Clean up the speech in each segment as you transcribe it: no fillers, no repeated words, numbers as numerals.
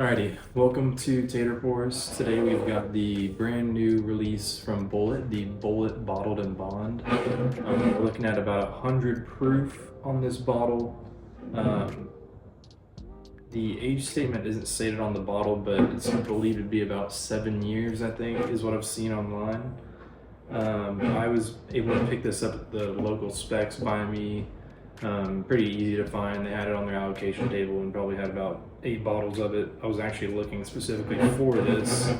Alrighty, welcome to Tater Pours. Today we've got the brand new release from Bulleit, the Bulleit Bottled and Bond. We're looking at about 100 proof on this bottle. The age statement isn't stated on the bottle, but it's believed to be about 7 years, I think, is what I've seen online. I was able to pick this up at the local specs by me. Pretty easy to find. They had it on their allocation table and probably had about 8 bottles of it. I was actually looking specifically for this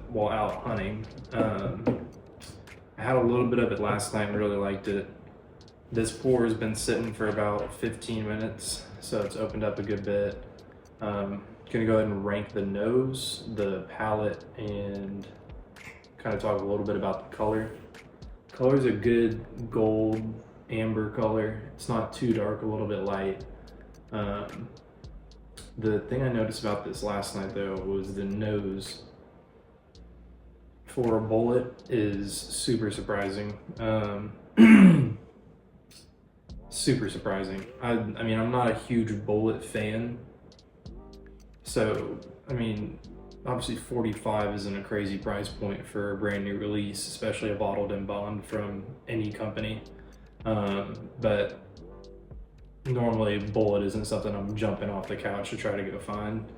while out hunting. I had a little bit of it last night and really liked it. This pour has been sitting for about 15 minutes, so it's opened up a good bit. Gonna go ahead and rank the nose, the palate, and kind of talk a little bit about the color. Color's a good gold amber color. It's not too dark, a little bit light. The thing I noticed about this last night though was the nose for a Bulleit is super surprising. Super surprising. I mean, I'm not a huge Bulleit fan, so I mean, obviously 45 isn't a crazy price point for a brand new release, especially a bottled and bond from any company. But normally Bulleit isn't something I'm jumping off the couch to try to go find.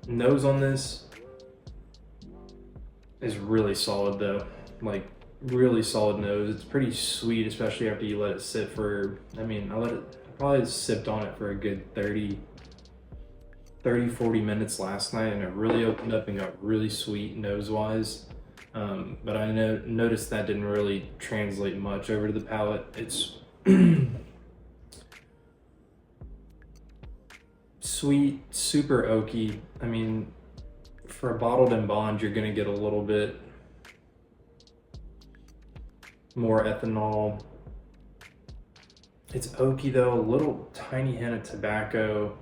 Nose on this is really solid though, like really solid nose. It's pretty sweet, especially after you let it sit for, I probably sipped on it for a good 30, 40 minutes last night, and it really opened up and got really sweet nose wise. But I noticed that didn't really translate much over to the palate. It's sweet, super oaky. I mean, for a bottled and bond, you're gonna get a little bit more ethanol. It's oaky though, a little tiny hint of tobacco.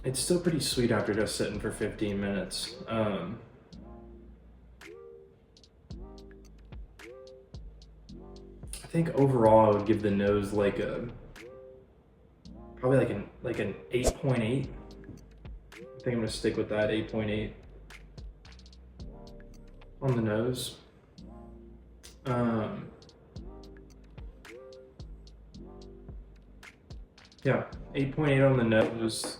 It's still pretty sweet after just sitting for 15 minutes. I think overall I would give the nose like a probably like an 8.8. I think I'm gonna stick with that 8.8 on the nose. Yeah, 8.8 on the nose.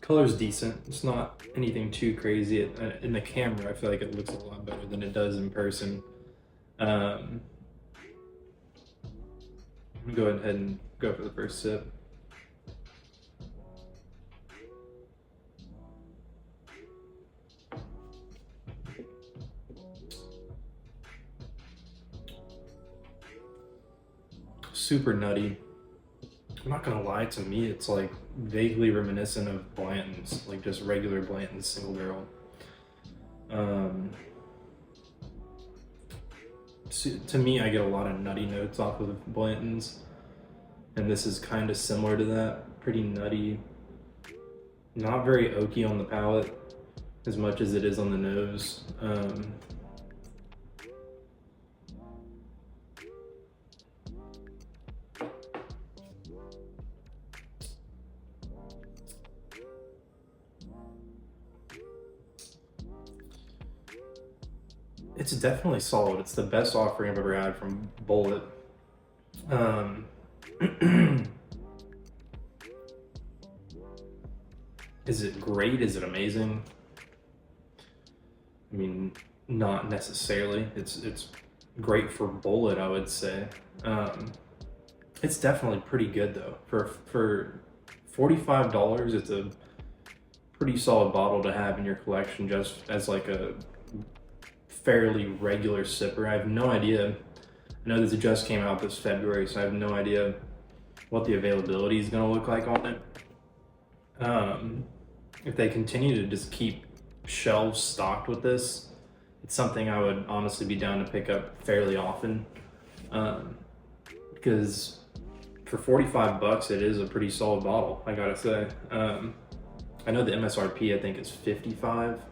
Color's decent. It's not anything too crazy. In the camera, I feel like it looks a lot better than it does in person. I'm gonna go ahead and go for the first sip. Super nutty. I'm not gonna lie, to me it's like vaguely reminiscent of Blanton's, like just regular Blanton's single barrel. So to me, I get a lot of nutty notes off of Blanton's, and this is kind of similar to that. Pretty nutty, not very oaky on the palate as much as it is on the nose. It's definitely solid. It's the best offering I've ever had from Bulleit. Is it great? Is it amazing? I mean, not necessarily. It's great for Bulleit, I would say. It's definitely pretty good though. For $45, it's a pretty solid bottle to have in your collection just as like a fairly regular sipper. I have no idea. I know this just came out this February, so I have no idea what the availability is going to look like on it. If they continue to just keep shelves stocked with this, it's something I would honestly be down to pick up fairly often. Because for 45 bucks, it is a pretty solid bottle, I gotta say. I know the MSRP I think is 55.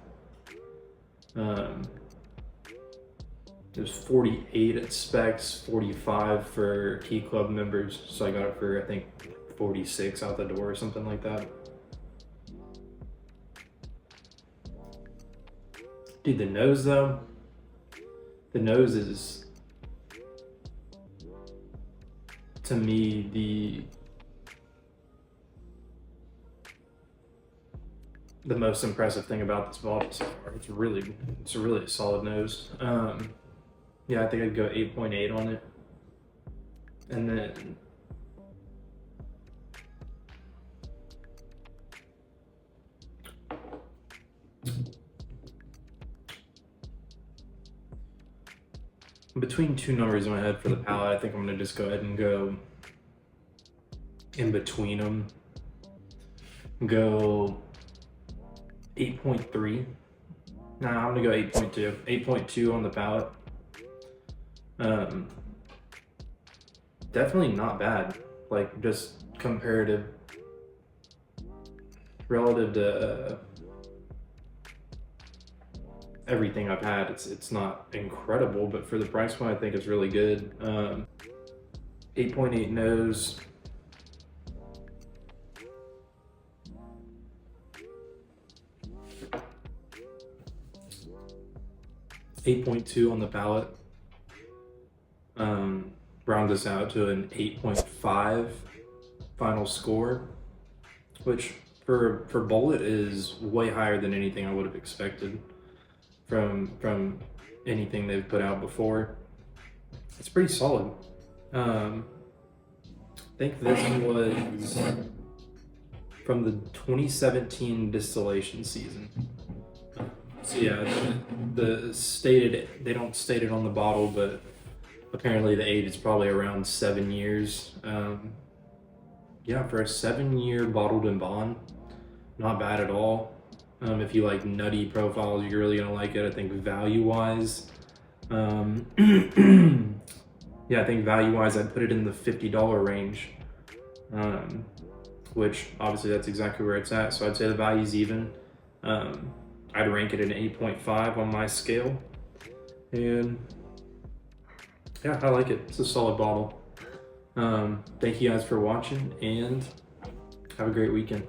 It was 48 at Specs, 45 for Key Club members. So I got it for, I think, 46 out the door or something like that. Dude, the nose though, the nose is, to me, the most impressive thing about this bottle so far. It's a really solid nose. Yeah, I think I'd go 8.8 on it. And then between two numbers in my head for the palate, I think I'm gonna just go ahead and go in between them. Go 8.3. Nah, I'm gonna go 8.2. 8.2 on the palate. Definitely not bad. Like, just relative to everything I've had. It's not incredible, but for the price point, I think it's really good. 8.8 nose. .2 on the palate. Round this out to an 8.5 final score, which for Bulleit is way higher than anything I would have expected from anything they've put out before. It's pretty solid. I think this was from the 2017 distillation season. So yeah, they don't state it on the bottle, but apparently the age is probably around 7 years. Yeah, for a 7-year bottled in bond, not bad at all. If you like nutty profiles, you're really gonna like it. I think value-wise, yeah, I think value-wise, I'd put it in the $50 range, which obviously that's exactly where it's at. So I'd say the value's even. I'd rank it an 8.5 on my scale, and yeah, I like it. It's a solid bottle. Thank you guys for watching, and have a great weekend.